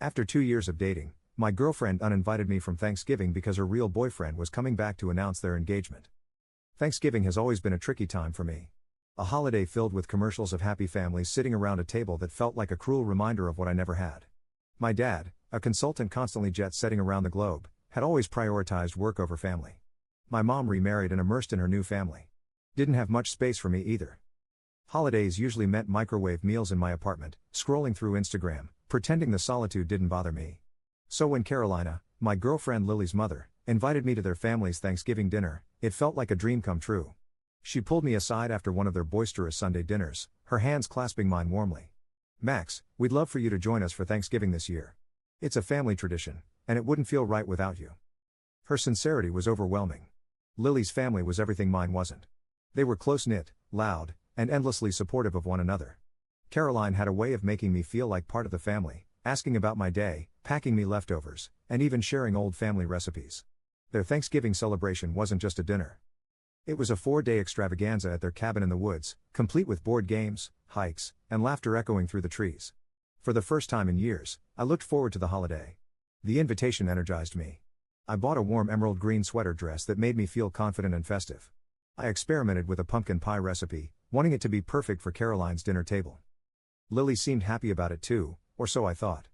After 2 years of dating, my girlfriend uninvited me from Thanksgiving because her real boyfriend was coming back to announce their engagement. Thanksgiving has always been a tricky time for me. A holiday filled with commercials of happy families sitting around a table that felt like a cruel reminder of what I never had. My dad, a consultant constantly jet-setting around the globe, had always prioritized work over family. My mom remarried and immersed in her new family. Didn't have much space for me either. Holidays usually meant microwave meals in my apartment, scrolling through Instagram, pretending the solitude didn't bother me. So when Carolina, my girlfriend Lily's mother, invited me to their family's Thanksgiving dinner, it felt like a dream come true. She pulled me aside after one of their boisterous Sunday dinners, her hands clasping mine warmly. "Max, we'd love for you to join us for Thanksgiving this year. It's a family tradition, and it wouldn't feel right without you." Her sincerity was overwhelming. Lily's family was everything mine wasn't. They were close-knit, loud, and endlessly supportive of one another. Caroline had a way of making me feel like part of the family, asking about my day, packing me leftovers, and even sharing old family recipes. Their Thanksgiving celebration wasn't just a dinner. It was a 4-day extravaganza at their cabin in the woods, complete with board games, hikes, and laughter echoing through the trees. For the first time in years, I looked forward to the holiday. The invitation energized me. I bought a warm emerald green sweater dress that made me feel confident and festive. I experimented with a pumpkin pie recipe, wanting it to be perfect for Caroline's dinner table. Lily seemed happy about it too, or so I thought.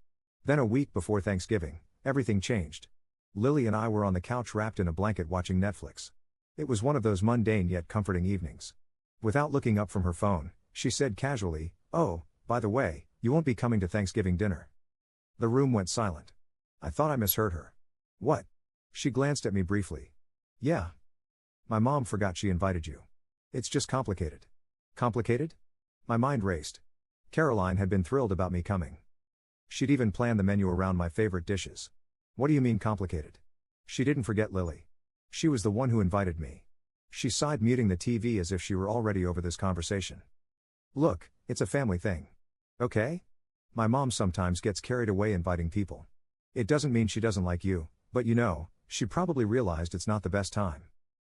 Then a week before Thanksgiving, everything changed. Lily and I were on the couch wrapped in a blanket watching Netflix. It was one of those mundane yet comforting evenings. Without looking up from her phone, she said casually, "Oh, by the way, you won't be coming to Thanksgiving dinner." The room went silent. I thought I misheard her. "What?" She glanced at me briefly. "Yeah. My mom forgot she invited you. It's just complicated." "Complicated?" My mind raced. Caroline had been thrilled about me coming. She'd even planned the menu around my favorite dishes. "What do you mean complicated?" She didn't forget Lily. She was the one who invited me. She sighed, muting the TV as if she were already over this conversation. "Look, it's a family thing. Okay? My mom sometimes gets carried away inviting people. It doesn't mean she doesn't like you, but she probably realized it's not the best time."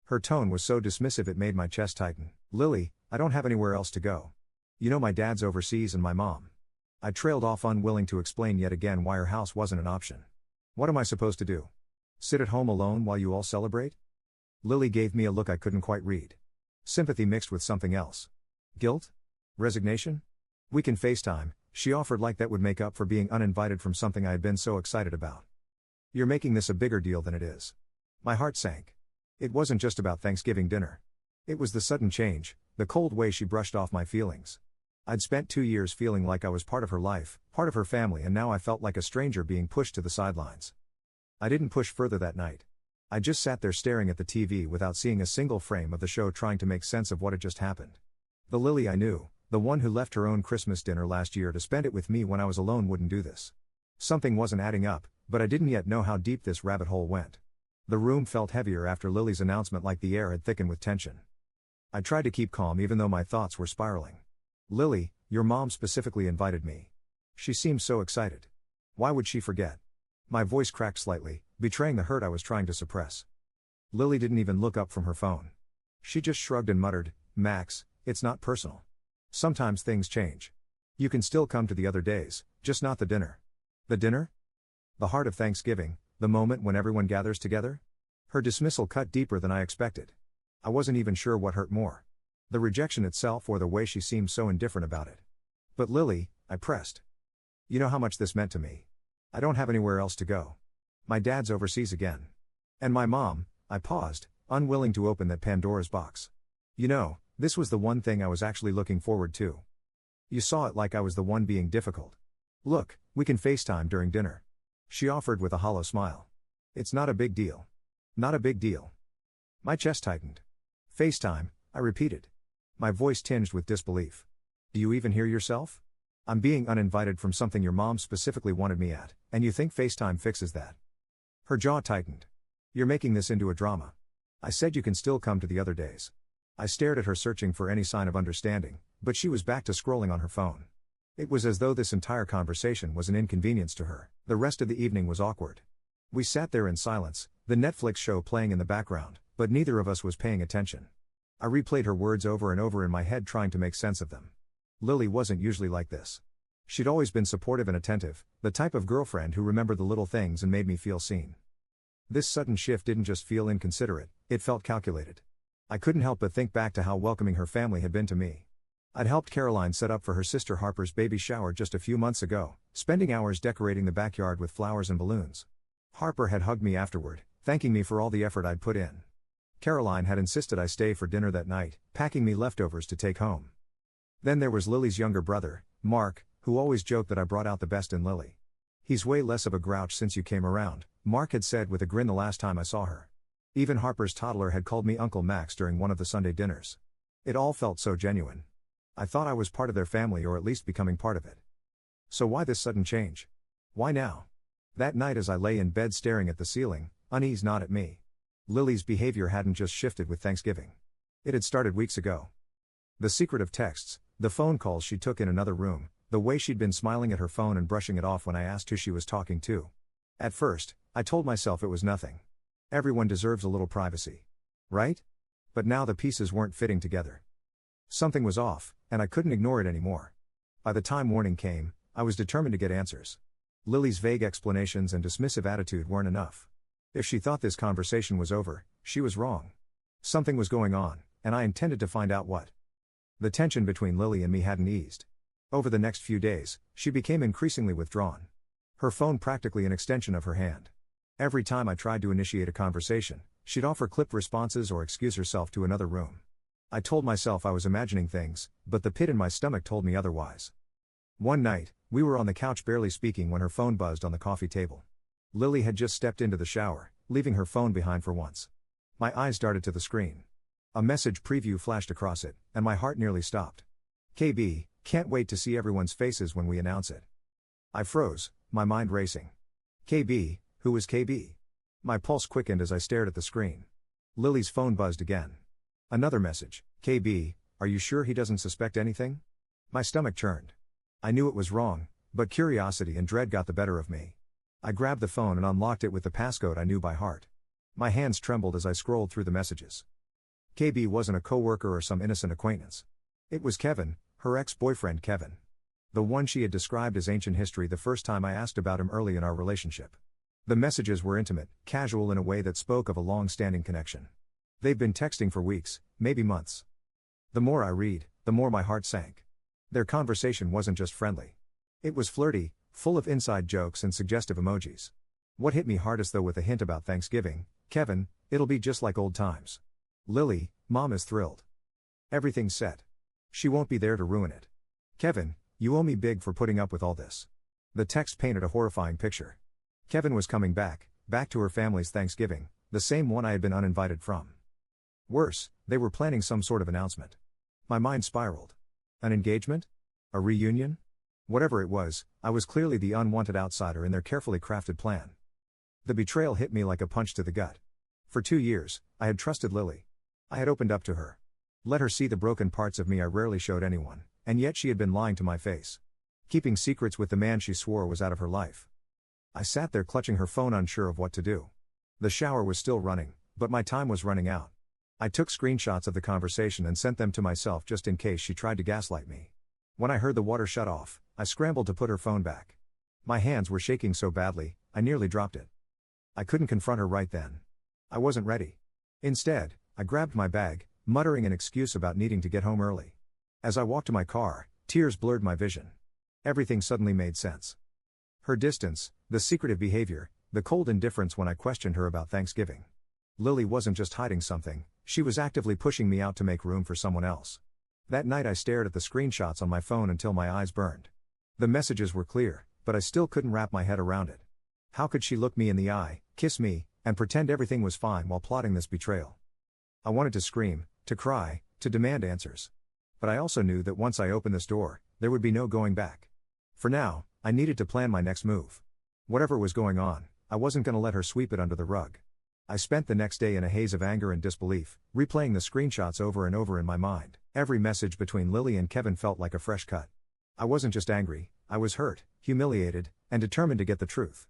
Her tone was so dismissive it made my chest tighten. "Lily, I don't have anywhere else to go. My dad's overseas and my mom." I trailed off, unwilling to explain yet again why her house wasn't an option. "What am I supposed to do? Sit at home alone while you all celebrate?" Lily gave me a look I couldn't quite read. Sympathy mixed with something else. Guilt? Resignation? "We can FaceTime," she offered, like that would make up for being uninvited from something I had been so excited about. "You're making this a bigger deal than it is." My heart sank. It wasn't just about Thanksgiving dinner. It was the sudden change, the cold way she brushed off my feelings. I'd spent 2 years feeling like I was part of her life, part of her family, and now I felt like a stranger being pushed to the sidelines. I didn't push further that night. I just sat there staring at the TV without seeing a single frame of the show, trying to make sense of what had just happened. The Lily I knew, the one who left her own Christmas dinner last year to spend it with me when I was alone, wouldn't do this. Something wasn't adding up, but I didn't yet know how deep this rabbit hole went. The room felt heavier after Lily's announcement, like the air had thickened with tension. I tried to keep calm even though my thoughts were spiraling. "Lily, your mom specifically invited me. She seemed so excited. Why would she forget?" My voice cracked slightly, betraying the hurt I was trying to suppress. Lily didn't even look up from her phone. She just shrugged and muttered, "Max, it's not personal. Sometimes things change. You can still come to the other days, just not the dinner." "The dinner?" "The heart of Thanksgiving, the moment when everyone gathers together?" Her dismissal cut deeper than I expected. I wasn't even sure what hurt more. The rejection itself or the way she seemed so indifferent about it. "But Lily," I pressed. "You know how much this meant to me. I don't have anywhere else to go. My dad's overseas again. And my mom," I paused, unwilling to open that Pandora's box. This was the one thing I was actually looking forward to." You saw it like I was the one being difficult. "Look, we can FaceTime during dinner," she offered with a hollow smile. "It's not a big deal." "Not a big deal." My chest tightened. "FaceTime," I repeated. My voice tinged with disbelief. "Do you even hear yourself? I'm being uninvited from something your mom specifically wanted me at, and you think FaceTime fixes that?" Her jaw tightened. "You're making this into a drama. I said you can still come to the other days." I stared at her, searching for any sign of understanding, but she was back to scrolling on her phone. It was as though this entire conversation was an inconvenience to her. The rest of the evening was awkward. We sat there in silence, the Netflix show playing in the background, but neither of us was paying attention. I replayed her words over and over in my head, trying to make sense of them. Lily wasn't usually like this. She'd always been supportive and attentive, the type of girlfriend who remembered the little things and made me feel seen. This sudden shift didn't just feel inconsiderate, it felt calculated. I couldn't help but think back to how welcoming her family had been to me. I'd helped Caroline set up for her sister Harper's baby shower just a few months ago, spending hours decorating the backyard with flowers and balloons. Harper had hugged me afterward, thanking me for all the effort I'd put in. Caroline had insisted I stay for dinner that night, packing me leftovers to take home. Then there was Lily's younger brother, Mark, who always joked that I brought out the best in Lily. "He's way less of a grouch since you came around," Mark had said with a grin the last time I saw her. Even Harper's toddler had called me Uncle Max during one of the Sunday dinners. It all felt so genuine. I thought I was part of their family, or at least becoming part of it. So why this sudden change? Why now? That night as I lay in bed staring at the ceiling, unease gnawed at me. Lily's behavior hadn't just shifted with Thanksgiving. It had started weeks ago. The secretive texts, the phone calls she took in another room, the way she'd been smiling at her phone and brushing it off when I asked who she was talking to. At first, I told myself it was nothing. Everyone deserves a little privacy. Right? But now the pieces weren't fitting together. Something was off, and I couldn't ignore it anymore. By the time morning came, I was determined to get answers. Lily's vague explanations and dismissive attitude weren't enough. If she thought this conversation was over, she was wrong. Something was going on, and I intended to find out what. The tension between Lily and me hadn't eased. Over the next few days, she became increasingly withdrawn. Her phone practically an extension of her hand. Every time I tried to initiate a conversation, she'd offer clipped responses or excuse herself to another room. I told myself I was imagining things, but the pit in my stomach told me otherwise. One night, we were on the couch barely speaking when her phone buzzed on the coffee table. Lily had just stepped into the shower, leaving her phone behind for once. My eyes darted to the screen. A message preview flashed across it, and my heart nearly stopped. "KB, can't wait to see everyone's faces when we announce it." I froze, my mind racing. KB, who is KB? My pulse quickened as I stared at the screen. Lily's phone buzzed again. Another message, "KB, are you sure he doesn't suspect anything?" My stomach churned. I knew it was wrong, but curiosity and dread got the better of me. I grabbed the phone and unlocked it with the passcode I knew by heart. My hands trembled as I scrolled through the messages. KB wasn't a coworker or some innocent acquaintance. It was Kevin, her ex-boyfriend Kevin. The one she had described as ancient history the first time I asked about him early in our relationship. The messages were intimate, casual in a way that spoke of a long-standing connection. They've been texting for weeks, maybe months. The more I read, the more my heart sank. Their conversation wasn't just friendly. It was flirty, full of inside jokes and suggestive emojis. What hit me hardest though with a hint about Thanksgiving, "Kevin, it'll be just like old times." Lily, "Mom is thrilled. Everything's set. She won't be there to ruin it." "Kevin, you owe me big for putting up with all this." The text painted a horrifying picture. Kevin was coming back to her family's Thanksgiving, the same one I had been uninvited from. Worse, they were planning some sort of announcement. My mind spiraled. An engagement? A reunion? Whatever it was, I was clearly the unwanted outsider in their carefully crafted plan. The betrayal hit me like a punch to the gut. For 2 years, I had trusted Lily. I had opened up to her. Let her see the broken parts of me I rarely showed anyone, and yet she had been lying to my face. Keeping secrets with the man she swore was out of her life. I sat there clutching her phone, unsure of what to do. The shower was still running, but my time was running out. I took screenshots of the conversation and sent them to myself just in case she tried to gaslight me. When I heard the water shut off, I scrambled to put her phone back. My hands were shaking so badly, I nearly dropped it. I couldn't confront her right then. I wasn't ready. Instead, I grabbed my bag, muttering an excuse about needing to get home early. As I walked to my car, tears blurred my vision. Everything suddenly made sense. Her distance, the secretive behavior, the cold indifference when I questioned her about Thanksgiving. Lily wasn't just hiding something, she was actively pushing me out to make room for someone else. That night I stared at the screenshots on my phone until my eyes burned. The messages were clear, but I still couldn't wrap my head around it. How could she look me in the eye, kiss me, and pretend everything was fine while plotting this betrayal? I wanted to scream, to cry, to demand answers. But I also knew that once I opened this door, there would be no going back. For now, I needed to plan my next move. Whatever was going on, I wasn't going to let her sweep it under the rug. I spent the next day in a haze of anger and disbelief, replaying the screenshots over and over in my mind. Every message between Lily and Kevin felt like a fresh cut. I wasn't just angry, I was hurt, humiliated, and determined to get the truth.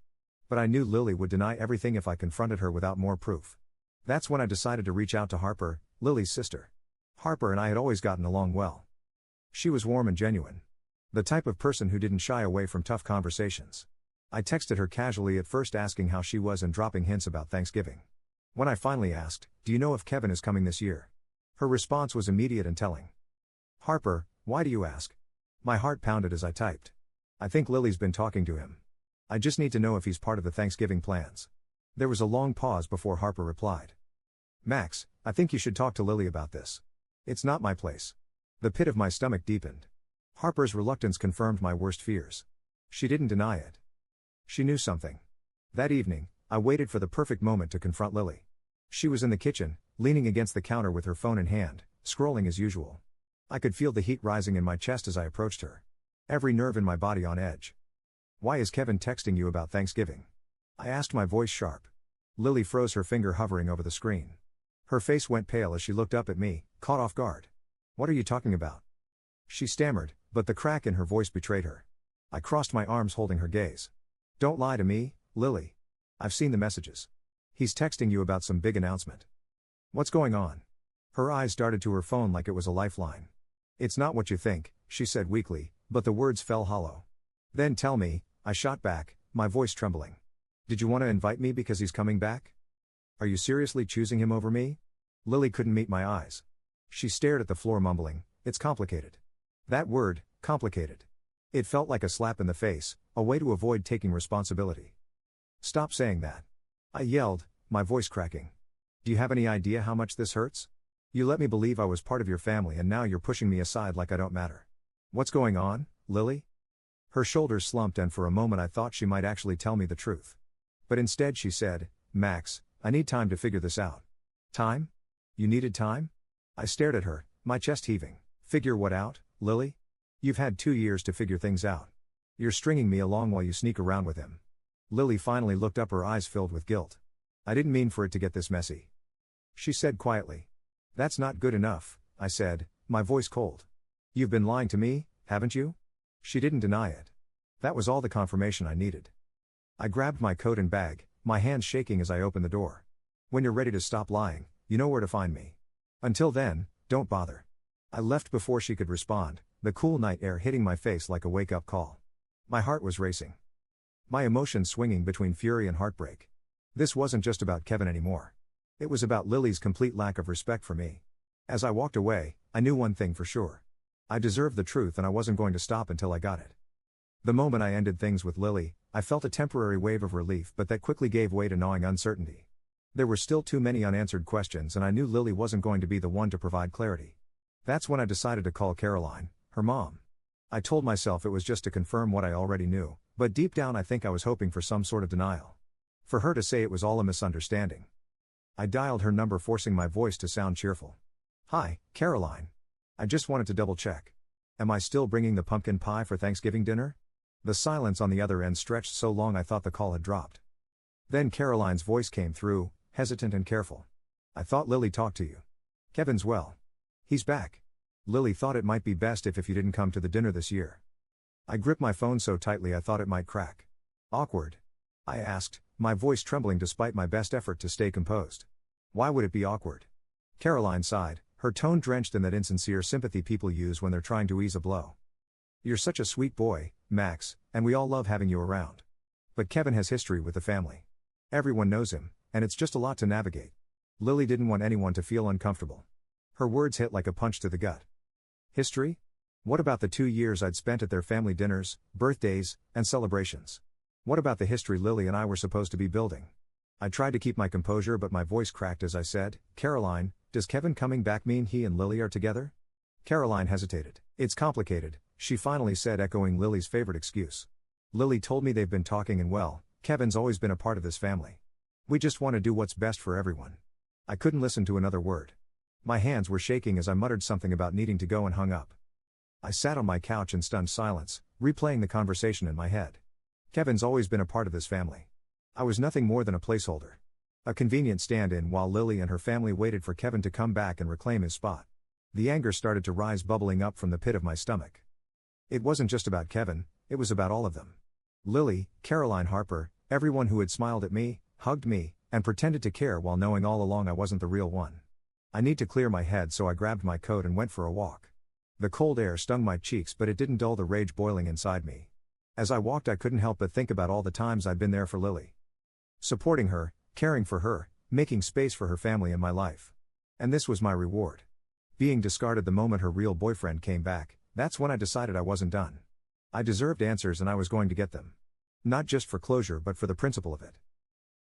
But I knew Lily would deny everything if I confronted her without more proof. That's when I decided to reach out to Harper, Lily's sister. Harper and I had always gotten along well. She was warm and genuine. The type of person who didn't shy away from tough conversations. I texted her casually at first asking how she was and dropping hints about Thanksgiving. When I finally asked, "Do you know if Kevin is coming this year?" her response was immediate and telling. "Harper, why do you ask?" My heart pounded as I typed. "I think Lily's been talking to him. I just need to know if he's part of the Thanksgiving plans." There was a long pause before Harper replied. "Max, I think you should talk to Lily about this. It's not my place." The pit of my stomach deepened. Harper's reluctance confirmed my worst fears. She didn't deny it. She knew something. That evening, I waited for the perfect moment to confront Lily. She was in the kitchen, leaning against the counter with her phone in hand, scrolling as usual. I could feel the heat rising in my chest as I approached her. Every nerve in my body on edge. "Why is Kevin texting you about Thanksgiving?" I asked, my voice sharp. Lily froze, her finger hovering over the screen. Her face went pale as she looked up at me, caught off guard. "What are you talking about?" She stammered, but the crack in her voice betrayed her. I crossed my arms, holding her gaze. "Don't lie to me, Lily. I've seen the messages. He's texting you about some big announcement." "What's going on?" Her eyes darted to her phone like it was a lifeline. "It's not what you think," she said weakly, but the words fell hollow. "Then tell me," I shot back, my voice trembling. "Did you want to invite me because he's coming back? Are you seriously choosing him over me?" Lily couldn't meet my eyes. She stared at the floor, mumbling, "It's complicated." That word, complicated. It felt like a slap in the face, a way to avoid taking responsibility. "Stop saying that," I yelled, my voice cracking. "Do you have any idea how much this hurts? You let me believe I was part of your family and now you're pushing me aside like I don't matter. What's going on, Lily?" Her shoulders slumped and for a moment I thought she might actually tell me the truth. But instead she said, "Max, I need time to figure this out." "Time? You needed time?" I stared at her, my chest heaving. "Figure what out, Lily? You've had 2 years to figure things out. You're stringing me along while you sneak around with him." Lily finally looked up, her eyes filled with guilt. "I didn't mean for it to get this messy," she said quietly. "That's not good enough," I said, my voice cold. "You've been lying to me, haven't you?" She didn't deny it. That was all the confirmation I needed. I grabbed my coat and bag, my hands shaking as I opened the door. "When you're ready to stop lying, you know where to find me. Until then, don't bother." I left before she could respond, the cool night air hitting my face like a wake-up call. My heart was racing. My emotions swinging between fury and heartbreak. This wasn't just about Kevin anymore. It was about Lily's complete lack of respect for me. As I walked away, I knew one thing for sure. I deserved the truth and I wasn't going to stop until I got it. The moment I ended things with Lily, I felt a temporary wave of relief, but that quickly gave way to gnawing uncertainty. There were still too many unanswered questions and I knew Lily wasn't going to be the one to provide clarity. That's when I decided to call Caroline, her mom. I told myself it was just to confirm what I already knew, but deep down I think I was hoping for some sort of denial. For her to say it was all a misunderstanding. I dialed her number, forcing my voice to sound cheerful. "Hi, Caroline. I just wanted to double check. Am I still bringing the pumpkin pie for Thanksgiving dinner?" The silence on the other end stretched so long I thought the call had dropped. Then Caroline's voice came through, hesitant and careful. "I thought Lily talked to you. Kevin's well. He's back. Lily thought it might be best if you didn't come to the dinner this year." I gripped my phone so tightly I thought it might crack. "Awkward?" I asked, my voice trembling despite my best effort to stay composed. "Why would it be awkward?" Caroline sighed, her tone drenched in that insincere sympathy people use when they're trying to ease a blow. "You're such a sweet boy, Max, and we all love having you around. But Kevin has history with the family. Everyone knows him, and it's just a lot to navigate. Lily didn't want anyone to feel uncomfortable." Her words hit like a punch to the gut. History? What about the 2 years I'd spent at their family dinners, birthdays, and celebrations? What about the history Lily and I were supposed to be building? I tried to keep my composure, but my voice cracked as I said, "Caroline, does Kevin coming back mean he and Lily are together?" Caroline hesitated. "It's complicated," she finally said, echoing Lily's favorite excuse. "Lily told me they've been talking and well, Kevin's always been a part of this family. We just want to do what's best for everyone." I couldn't listen to another word. My hands were shaking as I muttered something about needing to go and hung up. I sat on my couch in stunned silence, replaying the conversation in my head. Kevin's always been a part of this family. I was nothing more than a placeholder. A convenient stand-in while Lily and her family waited for Kevin to come back and reclaim his spot. The anger started to rise, bubbling up from the pit of my stomach. It wasn't just about Kevin, it was about all of them. Lily, Caroline, Harper, everyone who had smiled at me, hugged me, and pretended to care while knowing all along I wasn't the real one. I need to clear my head, so I grabbed my coat and went for a walk. The cold air stung my cheeks, but it didn't dull the rage boiling inside me. As I walked, I couldn't help but think about all the times I'd been there for Lily. Supporting her, caring for her, making space for her family in my life. And this was my reward. Being discarded the moment her real boyfriend came back, that's when I decided I wasn't done. I deserved answers and I was going to get them. Not just for closure but for the principle of it.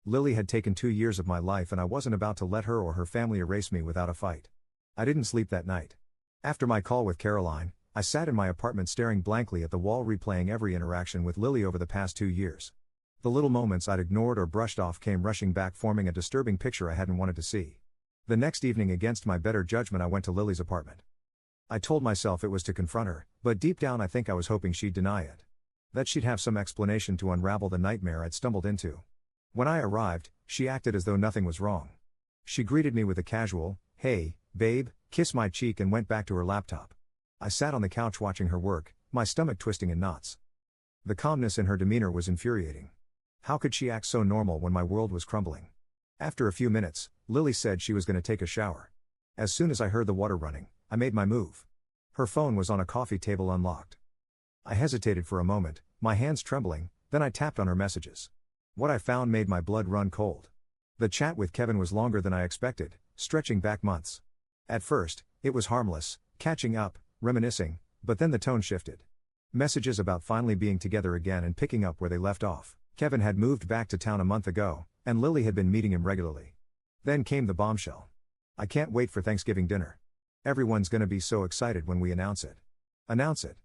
Lily had taken 2 years of my life and I wasn't about to let her or her family erase me without a fight. I didn't sleep that night. After my call with Caroline, I sat in my apartment staring blankly at the wall, replaying every interaction with Lily over the past 2 years. The little moments I'd ignored or brushed off came rushing back, forming a disturbing picture I hadn't wanted to see. The next evening, against my better judgment, I went to Lily's apartment. I told myself it was to confront her, but deep down I think I was hoping she'd deny it. That she'd have some explanation to unravel the nightmare I'd stumbled into. When I arrived, she acted as though nothing was wrong. She greeted me with a casual, "Hey, babe," kissed my cheek and went back to her laptop. I sat on the couch watching her work, my stomach twisting in knots. The calmness in her demeanor was infuriating. How could she act so normal when my world was crumbling? After a few minutes, Lily said she was going to take a shower. As soon as I heard the water running, I made my move. Her phone was on a coffee table unlocked. I hesitated for a moment, my hands trembling, then I tapped on her messages. What I found made my blood run cold. The chat with Kevin was longer than I expected, stretching back months. At first, it was harmless, catching up, reminiscing, but then the tone shifted. Messages about finally being together again and picking up where they left off. Kevin had moved back to town a month ago, and Lily had been meeting him regularly. Then came the bombshell. "I can't wait for Thanksgiving dinner. Everyone's gonna be so excited when we announce it." Announce it?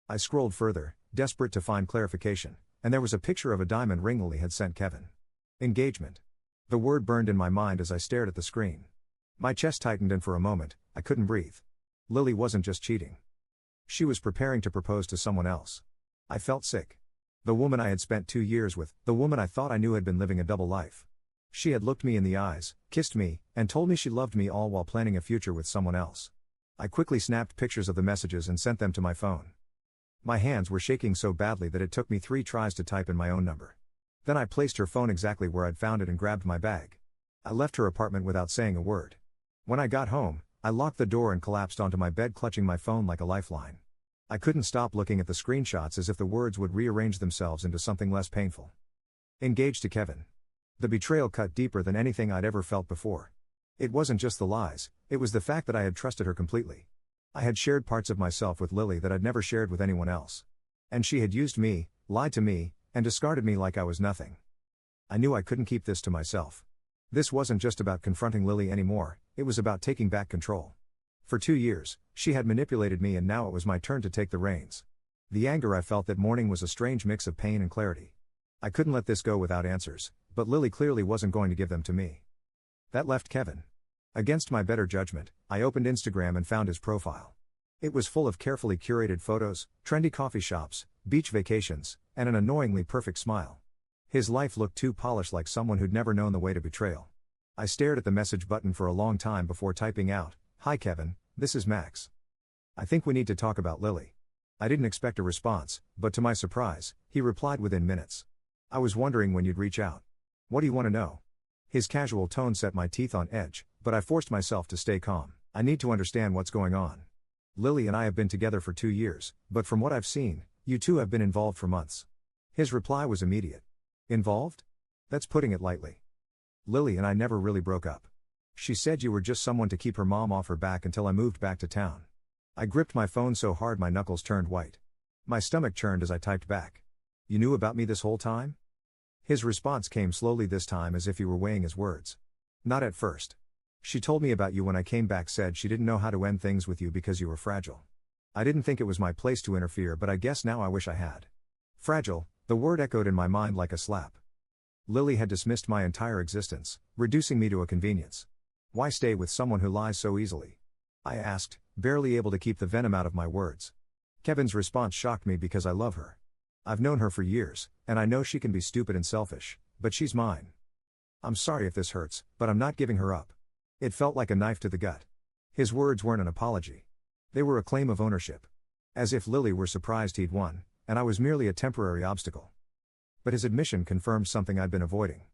I scrolled further, desperate to find clarification, and there was a picture of a diamond ring Lily had sent Kevin. Engagement. The word burned in my mind as I stared at the screen. My chest tightened and for a moment, I couldn't breathe. Lily wasn't just cheating. She was preparing to propose to someone else. I felt sick. The woman I had spent 2 years with, the woman I thought I knew had been living a double life. She had looked me in the eyes, kissed me, and told me she loved me, all while planning a future with someone else. I quickly snapped pictures of the messages and sent them to my phone. My hands were shaking so badly that it took me 3 tries to type in my own number. Then I placed her phone exactly where I'd found it and grabbed my bag. I left her apartment without saying a word. When I got home, I locked the door and collapsed onto my bed, clutching my phone like a lifeline. I couldn't stop looking at the screenshots, as if the words would rearrange themselves into something less painful. Engaged to Kevin. The betrayal cut deeper than anything I'd ever felt before. It wasn't just the lies, it was the fact that I had trusted her completely. I had shared parts of myself with Lily that I'd never shared with anyone else. And she had used me, lied to me, and discarded me like I was nothing. I knew I couldn't keep this to myself. This wasn't just about confronting Lily anymore, it was about taking back control. For 2 years, she had manipulated me, and now it was my turn to take the reins. The anger I felt that morning was a strange mix of pain and clarity. I couldn't let this go without answers, but Lily clearly wasn't going to give them to me. That left Kevin. Against my better judgment, I opened Instagram and found his profile. It was full of carefully curated photos, trendy coffee shops, beach vacations, and an annoyingly perfect smile. His life looked too polished, like someone who'd never known the way to betrayal. I stared at the message button for a long time before typing out, "Hi Kevin, this is Max. I think we need to talk about Lily." I didn't expect a response, but to my surprise, he replied within minutes. "I was wondering when you'd reach out. What do you want to know?" His casual tone set my teeth on edge, but I forced myself to stay calm. "I need to understand what's going on. Lily and I have been together for 2 years, but from what I've seen, you two have been involved for months." His reply was immediate. "Involved? That's putting it lightly. Lily and I never really broke up. She said you were just someone to keep her mom off her back until I moved back to town." I gripped my phone so hard my knuckles turned white. My stomach churned as I typed back. "You knew about me this whole time?" His response came slowly this time, as if he were weighing his words. "Not at first. She told me about you when I came back, said she didn't know how to end things with you because you were fragile. I didn't think it was my place to interfere, but I guess now I wish I had." Fragile, the word echoed in my mind like a slap. Lily had dismissed my entire existence, reducing me to a convenience. Why stay with someone who lies so easily? I asked, barely able to keep the venom out of my words. Kevin's response shocked me because I love her. I've known her for years, and I know she can be stupid and selfish, but she's mine. "I'm sorry if this hurts, but I'm not giving her up." It felt like a knife to the gut. His words weren't an apology. They were a claim of ownership. As if Lily were surprised he'd won, and I was merely a temporary obstacle. But his admission confirmed something I'd been avoiding.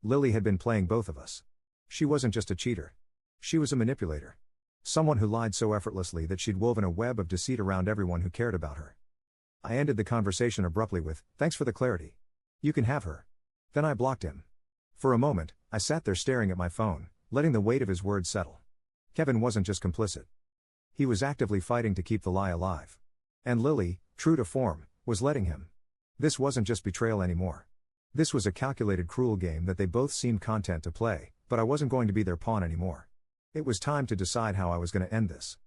Lily had been playing both of us. She wasn't just a cheater. She was a manipulator. Someone who lied so effortlessly that she'd woven a web of deceit around everyone who cared about her. I ended the conversation abruptly with, "Thanks for the clarity. You can have her." Then I blocked him. For a moment, I sat there staring at my phone, letting the weight of his words settle. Kevin wasn't just complicit. He was actively fighting to keep the lie alive. And Lily, true to form, was letting him. This wasn't just betrayal anymore. This was a calculated, cruel game that they both seemed content to play, but I wasn't going to be their pawn anymore. It was time to decide how I was going to end this.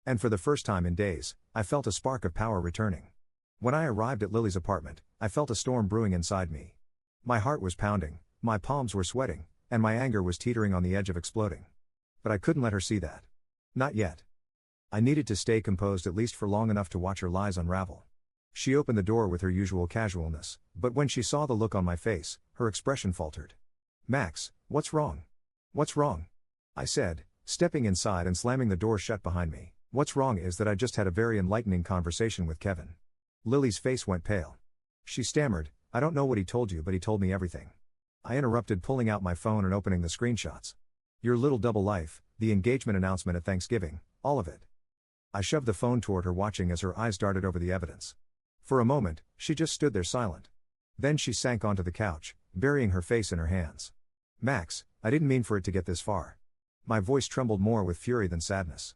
And for the first time in days, I felt a spark of power returning. When I arrived at Lily's apartment, I felt a storm brewing inside me. My heart was pounding, my palms were sweating, and my anger was teetering on the edge of exploding. But I couldn't let her see that. Not yet. I needed to stay composed at least for long enough to watch her lies unravel. She opened the door with her usual casualness, but when she saw the look on my face, her expression faltered. "Max, what's wrong?" "What's wrong?" I said, stepping inside and slamming the door shut behind me. "What's wrong is that I just had a very enlightening conversation with Kevin." Lily's face went pale. She stammered, "I don't know what he told you, but he told me everything." I interrupted, pulling out my phone and opening the screenshots. "Your little double life, the engagement announcement at Thanksgiving, all of it." I shoved the phone toward her, watching as her eyes darted over the evidence. For a moment, she just stood there silent. Then she sank onto the couch, burying her face in her hands. "Max, I didn't mean for it to get this far." My voice trembled more with fury than sadness.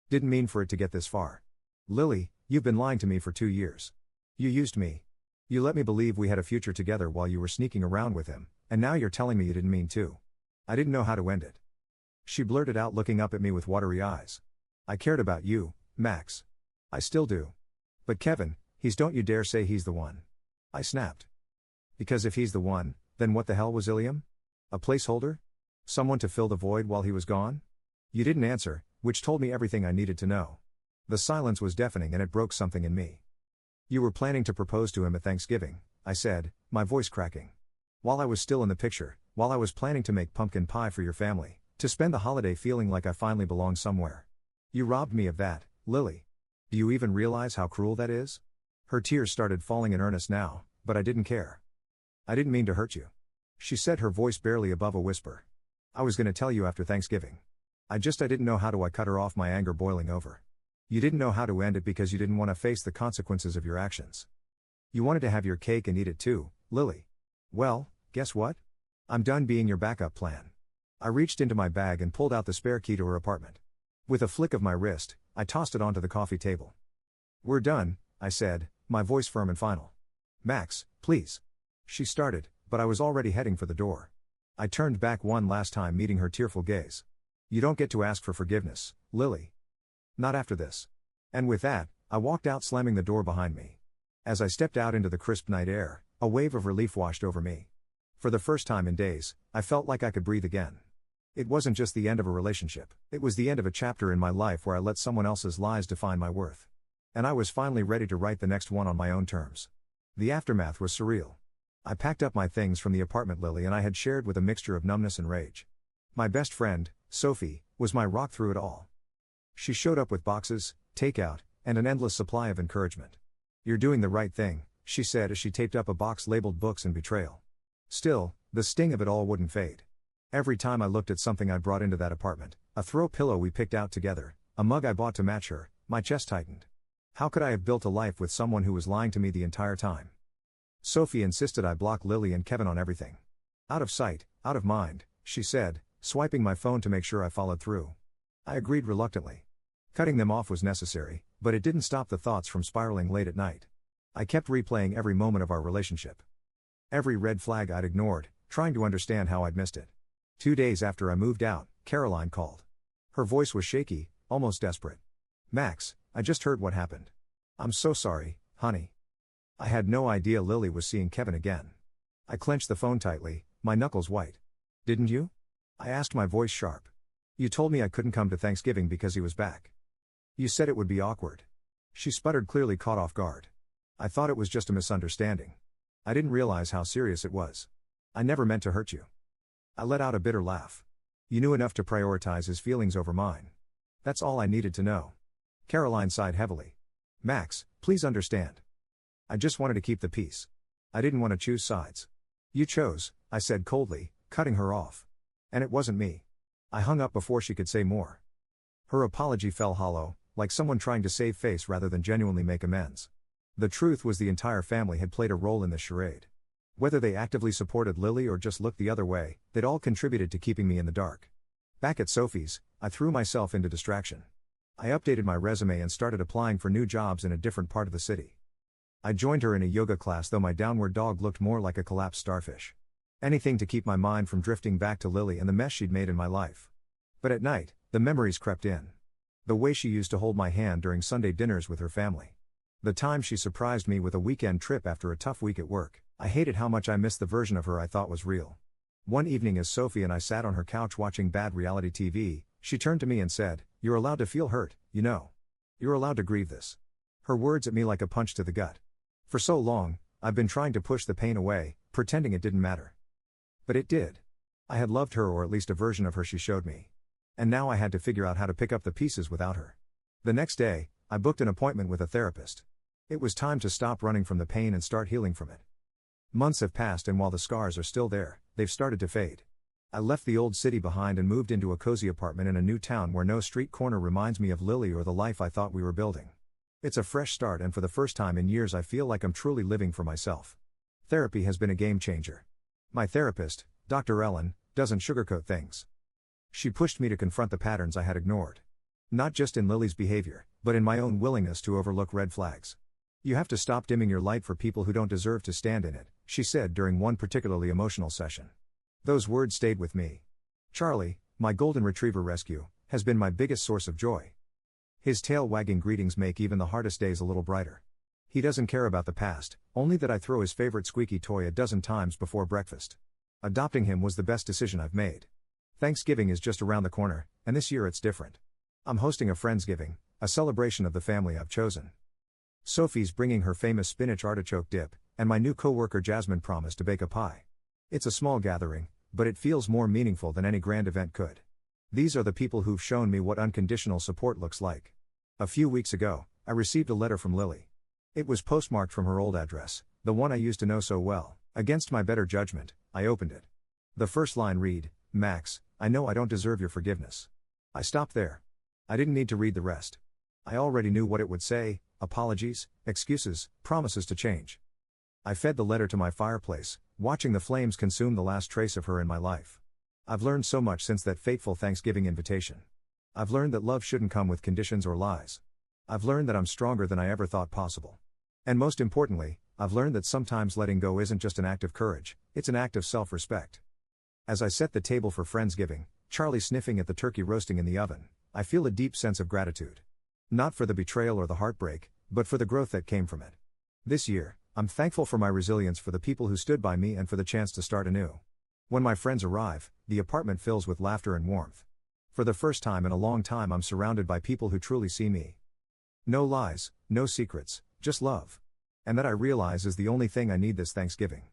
"Didn't mean for it to get this far. Lily, you've been lying to me for 2 years. You used me. You let me believe we had a future together while you were sneaking around with him, and now you're telling me you didn't mean to. I didn't know how to end it." She blurted out, looking up at me with watery eyes. "I cared about you, Max. I still do. But Kevin, don't you dare say he's the one." I snapped. "Because if he's the one, then what the hell was Ilium? A placeholder? Someone to fill the void while he was gone?" You didn't answer, which told me everything I needed to know. The silence was deafening and it broke something in me. "You were planning to propose to him at Thanksgiving," I said, my voice cracking. "While I was still in the picture, while I was planning to make pumpkin pie for your family, to spend the holiday feeling like I finally belonged somewhere. You robbed me of that, Lily. Do you even realize how cruel that is?" Her tears started falling in earnest now, but I didn't care. "I didn't mean to hurt you," she said, her voice barely above a whisper. "I was going to tell you after Thanksgiving. I didn't know how to." I cut her off, my anger boiling over. "You didn't know how to end it because you didn't want to face the consequences of your actions. You wanted to have your cake and eat it too, Lily. Well, guess what? I'm done being your backup plan." I reached into my bag and pulled out the spare key to her apartment. With a flick of my wrist, I tossed it onto the coffee table. "We're done," I said, my voice firm and final. "Max, please." She started, but I was already heading for the door. I turned back one last time, meeting her tearful gaze. "You don't get to ask for forgiveness, Lily. Not after this." And with that, I walked out, slamming the door behind me. As I stepped out into the crisp night air, a wave of relief washed over me. For the first time in days, I felt like I could breathe again. It wasn't just the end of a relationship, it was the end of a chapter in my life where I let someone else's lies define my worth. And I was finally ready to write the next one on my own terms. The aftermath was surreal. I packed up my things from the apartment Lily and I had shared with a mixture of numbness and rage. My best friend, Sophie, was my rock through it all. She showed up with boxes, takeout, and an endless supply of encouragement. "You're doing the right thing," she said as she taped up a box labeled Books and Betrayal. Still, the sting of it all wouldn't fade. Every time I looked at something I brought into that apartment, a throw pillow we picked out together, a mug I bought to match her, my chest tightened. How could I have built a life with someone who was lying to me the entire time? Sophie insisted I block Lily and Kevin on everything. "Out of sight, out of mind," she said, swiping my phone to make sure I followed through. I agreed reluctantly. Cutting them off was necessary, but it didn't stop the thoughts from spiraling late at night. I kept replaying every moment of our relationship. Every red flag I'd ignored, trying to understand how I'd missed it. 2 days after I moved out, Caroline called. Her voice was shaky, almost desperate. "Max, I just heard what happened. I'm so sorry, honey." I had no idea Lily was seeing Kevin again. I clenched the phone tightly, my knuckles white. "Didn't you?" I asked, my voice sharp. "You told me I couldn't come to Thanksgiving because he was back. You said it would be awkward." She sputtered, clearly caught off guard. "I thought it was just a misunderstanding. I didn't realize how serious it was. I never meant to hurt you." I let out a bitter laugh. "You knew enough to prioritize his feelings over mine. That's all I needed to know." Caroline sighed heavily. "Max, please understand. I just wanted to keep the peace. I didn't want to choose sides." "You chose," I said coldly, cutting her off. "And it wasn't me." I hung up before she could say more. Her apology fell hollow, like someone trying to save face rather than genuinely make amends. The truth was the entire family had played a role in this charade. Whether they actively supported Lily or just looked the other way, they'd all contributed to keeping me in the dark. Back at Sophie's, I threw myself into distraction. I updated my resume and started applying for new jobs in a different part of the city. I joined her in a yoga class, though my downward dog looked more like a collapsed starfish. Anything to keep my mind from drifting back to Lily and the mess she'd made in my life. But at night, the memories crept in. The way she used to hold my hand during Sunday dinners with her family. The time she surprised me with a weekend trip after a tough week at work. I hated how much I missed the version of her I thought was real. One evening as Sophie and I sat on her couch watching bad reality TV, she turned to me and said, "You're allowed to feel hurt, you know. You're allowed to grieve this." Her words at me like a punch to the gut. For so long, I've been trying to push the pain away, pretending it didn't matter. But it did. I had loved her, or at least a version of her she showed me. And now I had to figure out how to pick up the pieces without her. The next day, I booked an appointment with a therapist. It was time to stop running from the pain and start healing from it. Months have passed, and while the scars are still there, they've started to fade. I left the old city behind and moved into a cozy apartment in a new town where no street corner reminds me of Lily or the life I thought we were building. It's a fresh start, and for the first time in years I feel like I'm truly living for myself. Therapy has been a game changer. My therapist, Dr. Ellen, doesn't sugarcoat things. She pushed me to confront the patterns I had ignored. Not just in Lily's behavior, but in my own willingness to overlook red flags. "You have to stop dimming your light for people who don't deserve to stand in it," she said during one particularly emotional session. Those words stayed with me. Charlie, my golden retriever rescue, has been my biggest source of joy. His tail-wagging greetings make even the hardest days a little brighter. He doesn't care about the past, only that I throw his favorite squeaky toy a dozen times before breakfast. Adopting him was the best decision I've made. Thanksgiving is just around the corner, and this year it's different. I'm hosting a Friendsgiving, a celebration of the family I've chosen. Sophie's bringing her famous spinach artichoke dip, and my new coworker Jasmine promised to bake a pie. It's a small gathering, but it feels more meaningful than any grand event could. These are the people who've shown me what unconditional support looks like. A few weeks ago, I received a letter from Lily. It was postmarked from her old address, the one I used to know so well. Against my better judgment, I opened it. The first line read, "Max, I know I don't deserve your forgiveness." I stopped there. I didn't need to read the rest. I already knew what it would say: apologies, excuses, promises to change. I fed the letter to my fireplace, watching the flames consume the last trace of her in my life. I've learned so much since that fateful Thanksgiving invitation. I've learned that love shouldn't come with conditions or lies. I've learned that I'm stronger than I ever thought possible. And most importantly, I've learned that sometimes letting go isn't just an act of courage, it's an act of self-respect. As I set the table for Friendsgiving, Charlie sniffing at the turkey roasting in the oven, I feel a deep sense of gratitude. Not for the betrayal or the heartbreak, but for the growth that came from it. This year, I'm thankful for my resilience, for the people who stood by me, and for the chance to start anew. When my friends arrive, the apartment fills with laughter and warmth. For the first time in a long time, I'm surrounded by people who truly see me. No lies, no secrets, just love. And that, I realize, is the only thing I need this Thanksgiving.